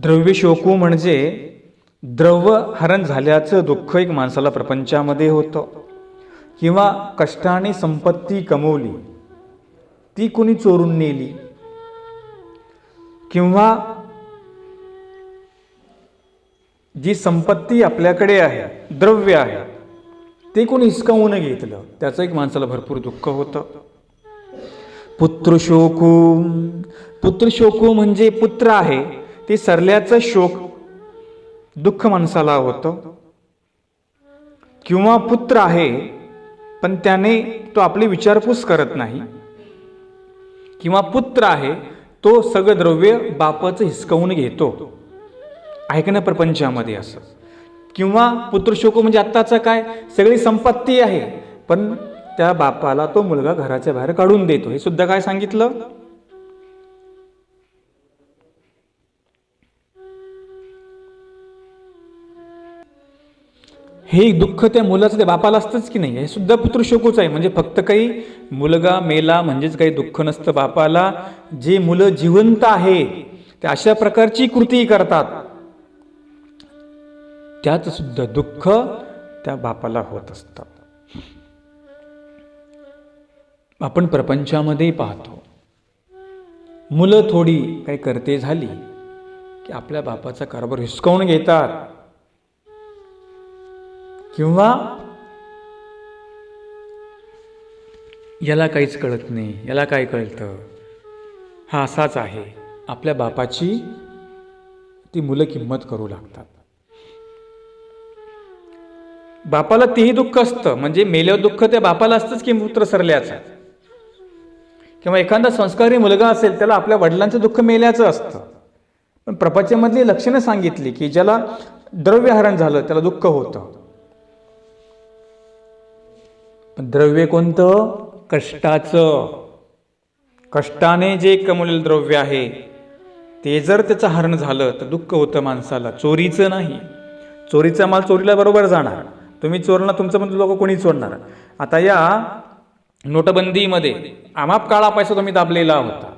द्रव्य शोकू म्हणजे द्रव्य हरण झाल्याचं दुःख एक माणसाला प्रपंचामध्ये होतं, किंवा कष्टाने संपत्ती कमवली ती कोणी चोरून नेली, किंवा जी संपत्ती आपल्याकडे आहे, द्रव्य आहे, ते कोणी हिसकावून घेतलं, त्याचं एक माणसाला भरपूर दुःख होतं. पुत्रशोकू, पुत्रशोकू म्हणजे पुत्र आहे ते सरल्याचं शोक, दुःख माणसाला होतं. किंवा पुत्र आहे पण त्याने तो आपली विचारपूस करत नाही, किंवा पुत्र आहे तो सगळं द्रव्य बापाचं हिसकावून घेतो, ऐकणं प्रपंचामध्ये असं. किंवा पुत्रशोक म्हणजे आत्ताचं काय, सगळी संपत्ती आहे पण त्या बापाला तो मुलगा घराच्या बाहेर काढून देतो, हे सुद्धा काय सांगितलं. हे दुःख त्या मुलाचं त्या बापाला असतंच की नाही, हे सुद्धा पुत्रशोकूच आहे. म्हणजे फक्त काही मुलगा मेला म्हणजेच काही दुःख नसतं बापाला. जे मुलं जिवंत आहे ते अशा प्रकारची कृती करतात, त्यात सुद्धा दुःख त्या बापाला होत असतं. आपण प्रपंचामध्ये पाहतो, मुलं थोडी काही करते झाली की आपल्या बापाचा कारभार हिसकावून घेतात, किंवा याला काहीच कळत नाही, याला काय कळतं, हा असाच आहे, आपल्या बापाची ती मुलं किंमत करू लागतात. बापाला तेही दुःख असतं, म्हणजे मेल्यावर दुःख त्या बापाला असतंच की पुत्र सरल्याचं. किंवा एखादा संस्कारी मुलगा असेल त्याला आपल्या वडिलांचं दुःख मेल्याचं असतं. पण प्रपंचामधली लक्षणं सांगितली की ज्याला द्रव्यहरण झालं त्याला दुःख होतं. पण द्रव्य कोणतं, कष्टाचं, कष्टाने जे कमवलेलं द्रव्य आहे ते जर त्याचं हरण झालं तर दुःख होतं माणसाला. चोरीचं नाही, चोरीचा माल चोरीला बरोबर जाणार, तुम्ही चोरला तुमचं पण लोक कोणी चोरणार. आता या नोटबंदीमध्ये अमाप काळा पैसा तुम्ही दाबलेला होता,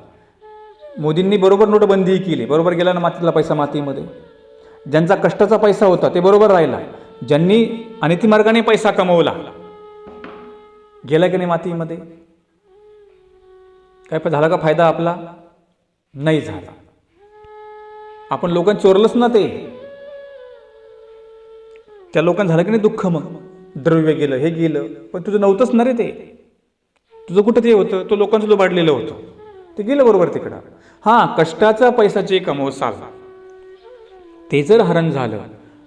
मोदींनी बरोबर नोटबंदी केली, बरोबर गेला ना मातीतला पैसा मातीमध्ये. ज्यांचा कष्टाचा पैसा होता ते बरोबर राहिला, ज्यांनी अनिती मार्गाने पैसा कमवला गेला की नाही मातीमध्ये. काय झाला का फायदा आपला, नाही झाला. आपण लोकांनी चोरलंच ना ते, त्या लोकांना झालं की नाही दुःख. मग द्रव्य गेलं, हे गेलं, पण तुझं नव्हतंच ना रे ते, तुझं कुठं ते होतं, तो लोकांचं बाडलेलं होतं, ते गेलं बरोबर तिकडं. हां, कष्टाचा पैसा जे कमवसाल ते जर हरण झालं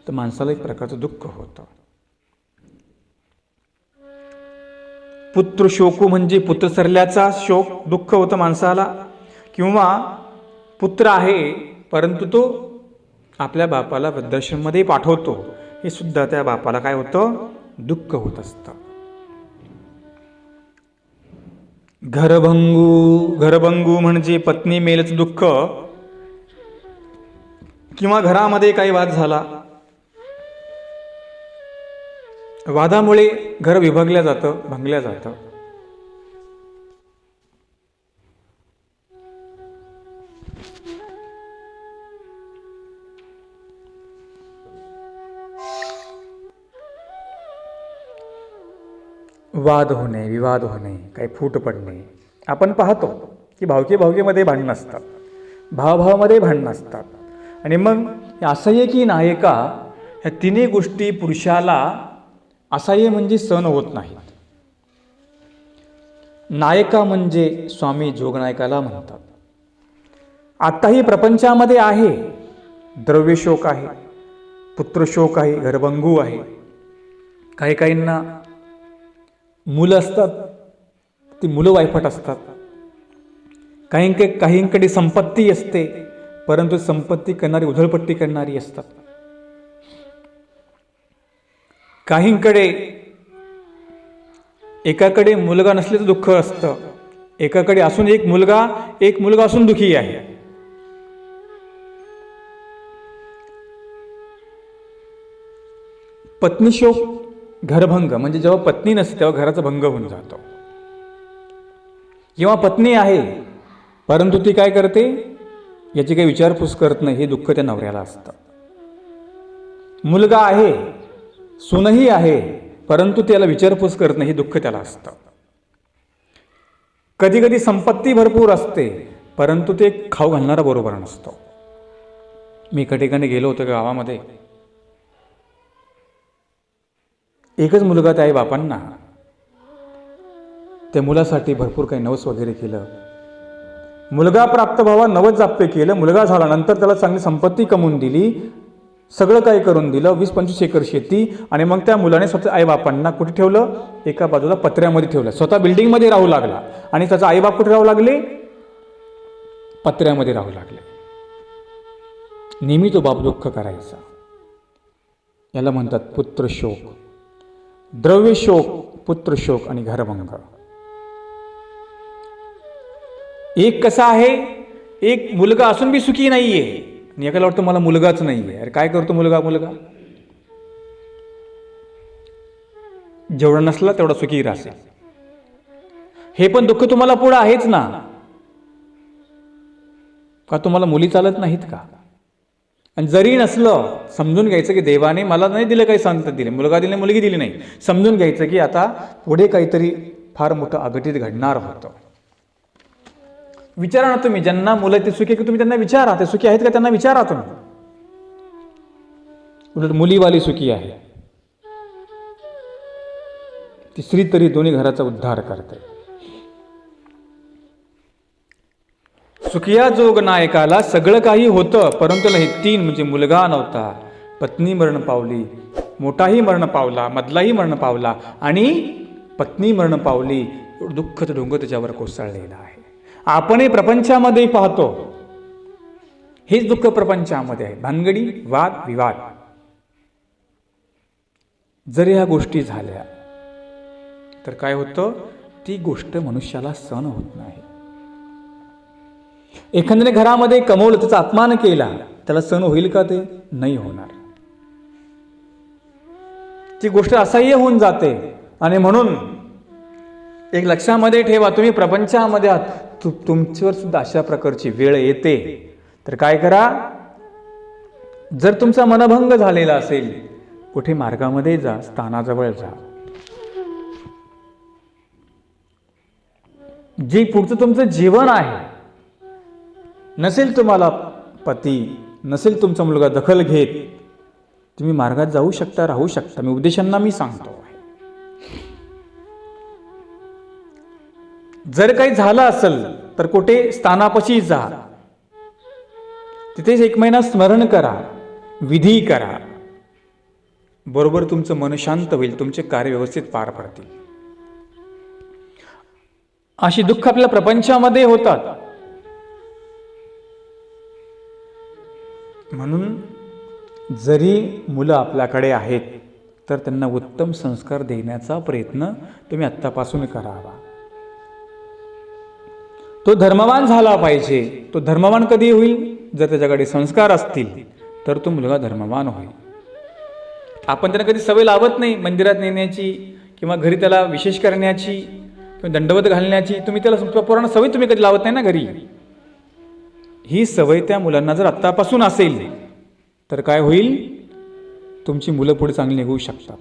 तर माणसाला एक प्रकारचं दुःख होतं. पुत्र शोकू म्हणजे पुत्र सरल्याचा शोक, दुःख होतं माणसाला. किंवा पुत्र आहे परंतु तो आपल्या बापाला वृद्धाश्रममध्ये पाठवतो, हे सुद्धा त्या बापाला काय होतं, दुःख होत असतं. घरभंगू, घरभंगू म्हणजे पत्नी मेल्याचं दुःख, किंवा घरामध्ये काही वाद झाला, वादामुळे घर विभागल्या जातं, भंगल्या जातं. वाद होणे, विवाद होणे, काही फूट पडणे, आपण पाहतो की भावकीमध्ये भांडणं असतात, भावाभावामध्ये भांडणं असतात. आणि मग असह्य की नायिका, ह्या तिन्ही गोष्टी पुरुषाला असह्य म्हणजे सहन होत नाहीत. नायका म्हणजे स्वामी जोगनायकाला म्हणतात. आताही प्रपंचामध्ये आहे, द्रव्यशोक आहे, पुत्रशोक आहे, घरभंगू आहे. काही काहींना मुलं असतात, ती मुलं वायफट असतात. काहींकडे संपत्ती असते परंतु संपत्ती करणारी उधळपट्टी करणारी असतात. काहींकडे एकाकडे मुलगा नसल्याचं दुःख असतं, एकाकडे असून एक मुलगा असून दुःखी आहे. पत्नीशोक, घरभंग म्हणजे जेव्हा पत्नी नसते तेव्हा घराचा भंग होऊन जातो. किंवा पत्नी आहे परंतु ती काय करते, याची काही विचारपूस करत नाही, हे दुःख त्या नवऱ्याला असतं. मुलगा आहे, सूनही आहे, परंतु त्याला विचारपूस करत नाही, हे दुःख त्याला असतं. कधी कधी संपत्ती भरपूर असते, परंतु ते खाऊ घालणारा बरोबर नसतो. मी एका ठिकाणी गेलो होतो गावामध्ये. एकच मुलगा त्या आई बापांना, त्या मुलासाठी भरपूर काही नवस वगैरे केलं. मुलगा प्राप्त व्हावा, नवस जाप्पे केलं. मुलगा झाल्यानंतर त्याला चांगली संपत्ती कमवून दिली, सगळं काही करून दिलं, 20-25 एकर शेती. आणि मग त्या मुलाने स्वतः आईबापांना कुठे ठेवलं? एका बाजूला पत्र्यामध्ये ठेवलं. स्वतः बिल्डिंगमध्ये राहू लागला आणि त्याचा आईबाप कुठे राहू लागले? पत्र्यामध्ये राहू लागले. नेहमी तो बाप दुःख करायचा. याला म्हणतात पुत्र शोक, द्रव्य शोक, पुत्र शोक आणि घरभंग. एक कसा आहे, एक मुलगा असून बी सुखी नाहीये आणि एकाला वाटतं मला मुलगाच नाहीये. अरे काय करतो मुलगा? जेवढा नसला तेवढा सुखी राहते. हे पण दुःख तुम्हाला पुढे आहेच ना. का तुम्हाला मुली चालत नाहीत का? आणि जरी नसलं, समजून घ्यायचं की देवाने मला नाही दिलं, काही संतती दिले, मुलगा दिले, मुलगी दिली नाही. समजून घ्यायचं की आता पुढे काहीतरी फार मोठं अघटित घडणार होतं. विचारा ना तुम्ही, ज्यांना मुलं ते सुखी, की तुम्ही त्यांना विचारा ते सुखी आहेत का, त्यांना विचारा तुम्ही. उलट मुलीवाली सुखी आहे, ती स्त्री तरी दोन्ही घराचा उद्धार करते. सुखिया जोग नायकाला सगळं काही होतं, परंतु हे 3 म्हणजे मुलगा नव्हता, पत्नी मरण पावली, मोठाही मरण पावला, मधलाही मरण पावला आणि पत्नी मरण पावली. दुःखच डोंगर त्याच्यावर कोसळलेला आहे. आपणही प्रपंचामध्ये पाहतो, हेच दुःख प्रपंचामध्ये आहे. भानगडी, वाद विवाद. जर ह्या गोष्टी झाल्या तर काय होतं? ती गोष्ट मनुष्याला सहन होत नाही. एखाद्याने घरामध्ये कमवलं, त्याचा अपमान केला, त्याला सहन होईल का? ते नाही होणार. ती गोष्ट असह्य होऊन जाते. आणि म्हणून एक लक्षामध्ये ठेवा, तुम्ही प्रपंचामध्ये आहात, तुमच्यावर सुद्धा अशा प्रकारची वेळ येते. तर काय करा? जर तुमचा मनभंग झालेला असेल, कुठे मार्गामध्ये जा, स्थानाजवळ जा. जे पुढचं तुमचं जीवन आहे, नसेल तुम्हाला पती, नसेल तुमचा मुलगा दखल घेत, तुम्ही मार्गात जाऊ शकता, राहू शकता. मी उपदेशांना मी सांगतो. जर काही झालं असेल तर कुठे स्थानापाशी जा, तिथेच 1 महिना स्मरण करा, विधी करा. बरोबर तुमचं मन शांत होईल, तुमचे कार्य व्यवस्थित पार पडतील. अशी दुःख आपल्या प्रपंचामध्ये होतात. म्हणून जरी मुलं आपल्याकडे आहेत, तर त्यांना उत्तम संस्कार देण्याचा प्रयत्न तुम्ही आत्तापासून करावा. तो धर्मवान झाला पाहिजे. तो धर्मवान कधी होईल? जर त्याच्याकडे संस्कार असतील तर तो मुलगा धर्मवान होईल. आपण त्यांना कधी सवय लावत नाही मंदिरात नेण्याची, किंवा घरी त्याला विशेष करण्याची, किंवा दंडवत घालण्याची. तुम्ही त्याला पुराण सवय तुम्ही कधी लावत नाही ना घरी. ही सवय त्या मुलांना जर आत्तापासून असेल तर काय होईल? तुमची मुलं पुढे चांगली निघू शकतात.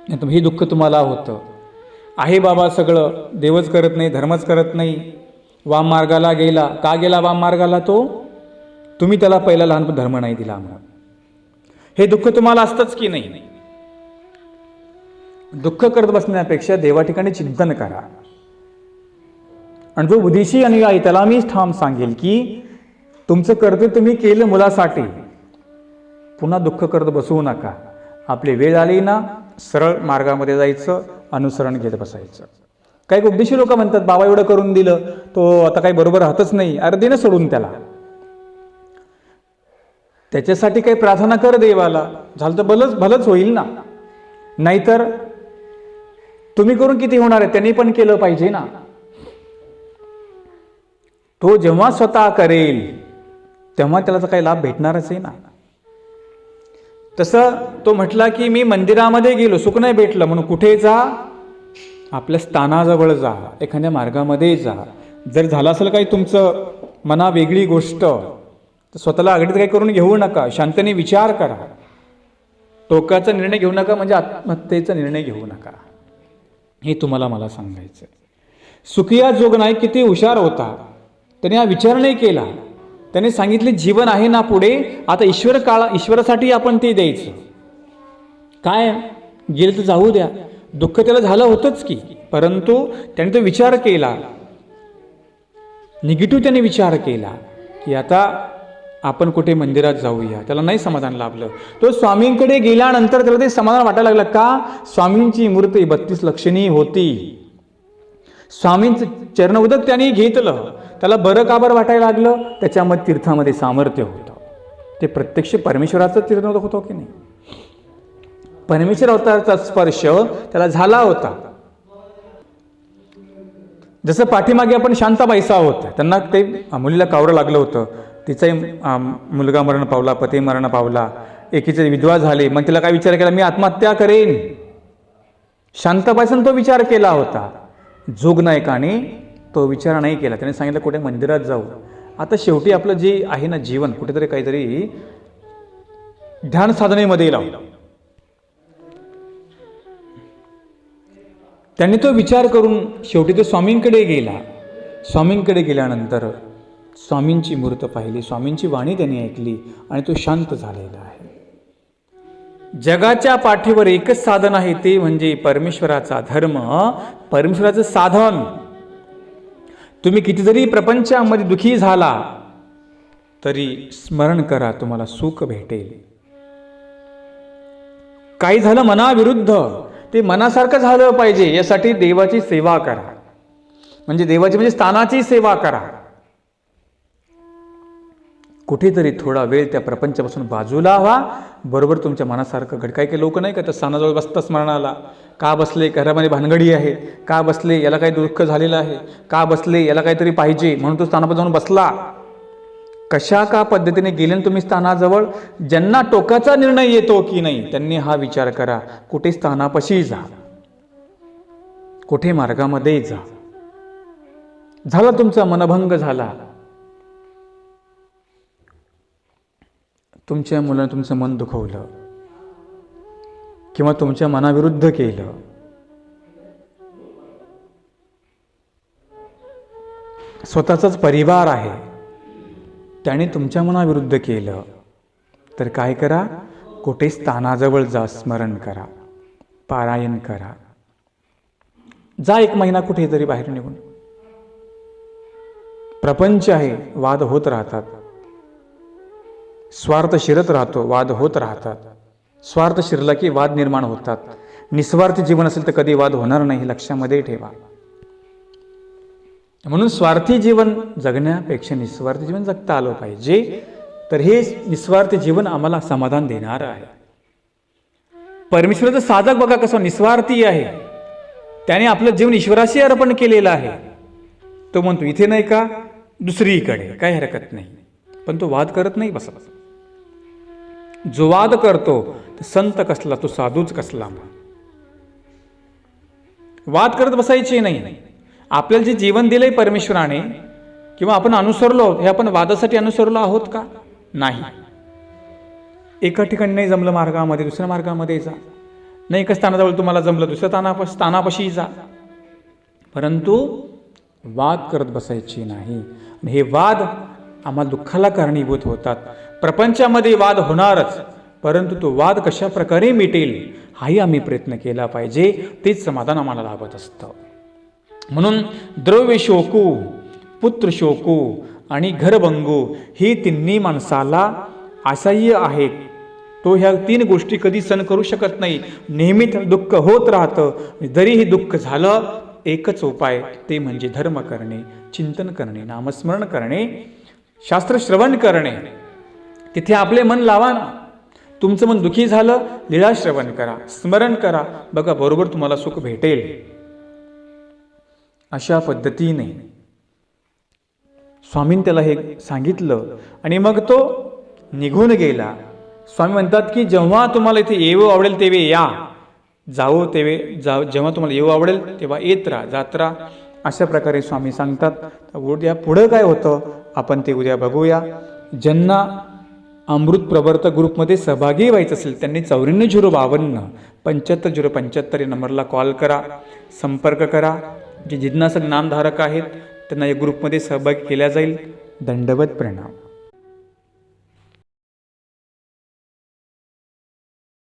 नाही तर हे दुःख तुम्हाला होतं. आहे बाबा सगळं, देवच करत नाही, धर्मच करत नाही, वाम मार्गाला गेला. का गेला वाम मार्गाला? तो तुम्ही त्याला पहिला लहानपण धर्म नाही दिला म्हणून. हे दुःख तुम्हाला असतंच की नाही? दुःख करत बसण्यापेक्षा देवा ठिकाणी चिंतन करा. आणि जो बुद्धीशी अनुयायी त्याला मी ठाम सांगेल की तुमचं कर्तव्य तुम्ही केलं मुलासाठी, पुन्हा दुःख करत बसवू नका. आपली वेळ आली ना, सरळ मार्गामध्ये जायचं, अनुसरण घेत बसायचं. काही उपदेशी लोक म्हणतात बाबा एवढं करून दिलं, तो आता काही बरोबर राहतच नाही. अरे दे ना सोडून त्याला. त्याच्यासाठी काही प्रार्थना कर देवाला, झालं तर भलंच होईल ना. नाहीतर तुम्ही करून किती होणार आहे? त्यांनी पण केलं पाहिजे ना. तो जेव्हा स्वतः करेल तेव्हा त्याला काही लाभ भेटणारच आहे ना. तसं तो म्हटला की मी मंदिरामध्ये गेलो, सुख नाही भेटलं, म्हणून कुठे जा? आपल्या स्थानाजवळ जा, एखाद्या मार्गामध्ये जा. जर झालं असेल काही तुमचं मना वेगळी गोष्ट, तर स्वतःला आघाडीत काही करून घेऊ नका, शांतने विचार करा. टोकाचा निर्णय घेऊ नका म्हणजे आत्महत्येचा निर्णय घेऊ नका. हे तुम्हाला मला सांगायचं. सुखिया जोगनाय किती हुशार होता, त्याने हा विचार नाही केला. त्याने सांगितले जीवन आहे ना पुढे, आता ईश्वरासाठी आपण ते द्यायचं. काय गेलं तर जाऊ द्या, दुःख त्याला झालं होतंच की, परंतु त्याने तो विचार केला, निगेटिव्ह त्याने विचार केला की आता आपण कुठे मंदिरात जाऊया. त्याला नाही समाधान लाभलं. तो स्वामींकडे गेल्यानंतर त्याला ते समाधान वाटायला लागलं. का? स्वामींची मूर्ती 32 लक्षणी होती. स्वामींचं चरणउदक त्याने घेतलं. त्याला बरं वाटायला लागलं. त्याच्यामध्ये तीर्थामध्ये सामर्थ्य होतं. ते प्रत्यक्ष परमेश्वराचं तीर्थउदक होतं की नाही? परमेश्वर अवताराचा स्पर्श त्याला झाला होता. जसं पाठीमागे आपण शांताबाईचा आहोत, त्यांना ते मुलीला कावरं लागलं होतं. तिचाही मुलगा मरण पावला, पती मरण पावला, एकीचे विधवा झाले. मग तिला काय विचार केला? मी आत्महत्या करेन. शांताबाईने तो विचार केला होता. जोगनायकाने तो विचार नाही केला. त्याने सांगितलं कुठे मंदिरात जाऊ. आता शेवटी आपलं जे आहे ना जीवन, कुठेतरी काहीतरी ध्यान साधनेमध्ये लावू. त्यांनी तो विचार करून शेवटी तो स्वामींकडे गेला. स्वामींकडे गेल्यानंतर स्वामींची मूर्त पाहिली, स्वामींची वाणी त्यांनी ऐकली आणि तो शांत झालेला आहे. जगाच्या पाठीवर एकच साधन आहे, ते म्हणजे परमेश्वराचा धर्म, परमेश्वराचं साधन. तुम्ही किती जरी प्रपंचामध्ये दुखी झाला तरी स्मरण करा, तुम्हाला सुख भेटेल. काही झालं मनाविरुद्ध, ते मनासारखं झालं पाहिजे, यासाठी देवाची सेवा करा. म्हणजे देवाची म्हणजे स्थानाची सेवा करा. कुठेतरी थोडा वेळ त्या प्रपंचापासून बाजूला व्हा, बरोबर तुमच्या मनासारखं घड. काही काही लोक नाही का त्या स्थानाजवळ बसतात स्मरणाला. का बसले? घरामध्ये भानगडी आहे. का बसले? याला काही दुःख झालेलं आहे. का बसले? याला काहीतरी पाहिजे म्हणून तो स्थानापासून जाऊन बसला. कशा का पद्धतीने गेले तुम्ही स्थानाजवळ? ज्यांना टोकाचा निर्णय येतो की नाही त्यांनी हा विचार करा, कुठे स्थानापाशी जा, कुठे मार्गामध्ये जा. झाला तुमचा मनभंग झाला, तुमच्या मुलाने तुमचं मन दुखवलं किंवा तुमच्या मनाविरुद्ध केलं, स्वतःचाच परिवार आहे त्याने तुमच्या मनाविरुद्ध केलं, तर काय करा? कुठे स्थानाजवळ जा, स्मरण करा, पारायण करा. जा 1 महिना कुठेतरी बाहेर निघून. प्रपंच आहे, वाद होत राहतात. स्वार्थ शिरत राहतो, वाद होत राहतात. स्वार्थ शिरला की वाद निर्माण होतात. निस्वार्थ जीवन असेल तर कधी वाद होणार नाही, लक्षामध्ये ठेवा. म्हणून स्वार्थी जीवन जगण्यापेक्षा निस्वार्थी जीवन जगता आलं पाहिजे. तर हे निस्वार्थी जीवन आम्हाला समाधान देणार आहे. परमेश्वराचा साधक बघा कसा निस्वार्थी आहे. त्याने आपलं जीवन ईश्वराशी अर्पण केलेलं आहे. तो म्हणतो इथे नाही का, दुसरीकडे, काही हरकत नाही. पण तो वाद करत नाही बसत. जो वाद करतो तो संत कसला, तो साधूच कसला. वाद करत बसायचे नाही. आपल्याला जे जीवन दिलंय परमेश्वराने किंवा आपण अनुसरलो, हे आपण वादासाठी अनुसरलो आहोत का? नाही. एका ठिकाणी नाही जमलं मार्गामध्ये, दुसऱ्या मार्गामध्ये जा. नाही एका स्थानाजवळ तुम्हाला जमलं, दुसऱ्या स्थानापाशी जा. परंतु वाद करत बसायची नाही. हे वाद आम्हाला दुःखाला कारणीभूत होतात. प्रपंचामध्ये वाद होणारच, परंतु तो वाद कशा प्रकारे मिटेल हाही आम्ही प्रयत्न केला पाहिजे. तेच समाधान आम्हाला लाभत असतं. म्हणून द्रव्य शोकू, पुत्र शोकू आणि घरभंगू ही तिन्ही माणसाला असह्य आहेत. तो ह्या 3 गोष्टी कधी सहन करू शकत नाही. नेहमीच दुःख होत राहतं. जरीही दुःख झालं, एकच उपाय, ते म्हणजे धर्म करणे, चिंतन करणे, नामस्मरण करणे, शास्त्र श्रवण करणे. तिथे आपले मन लावा ना. तुमचं मन दुःखी झालं, लीळा श्रवण करा, स्मरण करा, बघा बरोबर तुम्हाला सुख भेटेल. अशा पद्धतीने स्वामींनी त्याला हे सांगितलं आणि मग तो निघून गेला. स्वामी म्हणतात की जेव्हा तुम्हाला इथे येऊ आवडेल तेव्हा या, जावो तेव्हा जेव्हा तुम्हाला येऊ आवडेल तेव्हा येत राहा, जात राहा. अशा प्रकारे स्वामी सांगतात. या पुढं काय होतं आपण ते उद्या बघूया. ज्यांना अमृत प्रवर्तक ग्रुपमध्ये सहभागी व्हायचं असेल त्यांनी 94 052 75 075 या नंबरला कॉल करा, संपर्क करा. जे जिज्ञासक नामधारक आहेत त्यांना या ग्रुपमध्ये सहभागी केल्या जाईल. दंडवत प्रणाम.